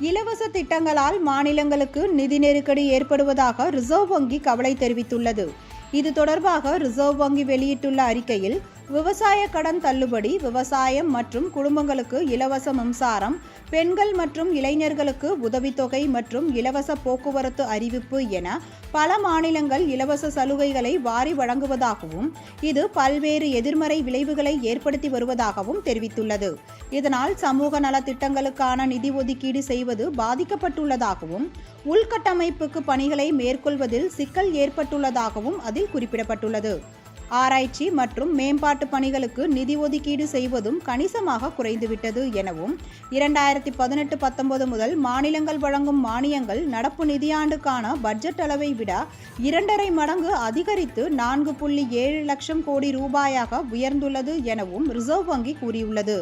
இலவச திட்டங்களால் மாநிலங்களுக்கு நிதி நெருக்கடி ஏற்படுவதாக ரிசர்வ் வங்கி கவலை தெரிவித்துள்ளது. இது தொடர்பாக ரிசர்வ் வங்கி வெளியிட்டுள்ள அறிக்கையில், விவசாய கடன் தள்ளுபடி, விவசாயம் மற்றும் குடும்பங்களுக்கு இலவச மின்சாரம், பெண்கள் மற்றும் இளைஞர்களுக்கு உதவித்தொகை மற்றும் இலவச போக்குவரத்து அறிவிப்பு என பல மாநிலங்கள் இலவச சலுகைகளை வாரி வழங்குவதாகவும், இது பல்வேறு எதிர்மறை விளைவுகளை ஏற்படுத்தி வருவதாகவும் தெரிவித்துள்ளது. இதனால் சமூக நல திட்டங்களுக்கான நிதி ஒதுக்கீடு செய்வது பாதிக்கப்பட்டுள்ளதாகவும், உள்கட்டமைப்புக்கு பணிகளை மேற்கொள்வதில் சிக்கல் ஏற்பட்டுள்ளதாகவும் அதில் குறிப்பிடப்பட்டுள்ளது. ஆராய்ச்சி மற்றும் மேம்பாட்டு பணிகளுக்கு நிதி ஒதுக்கீடு செய்வதும் கணிசமாக குறைந்துவிட்டது எனவும், 2018-19 முதல் மாநிலங்கள் வழங்கும் மானியங்கள் நடப்பு நிதியாண்டுக்கான பட்ஜெட் அளவை விட 2.5 மடங்கு அதிகரித்து 4.7 லட்சம் கோடி ரூபாயாக உயர்ந்துள்ளது எனவும் ரிசர்வ் வங்கி கூறியுள்ளது.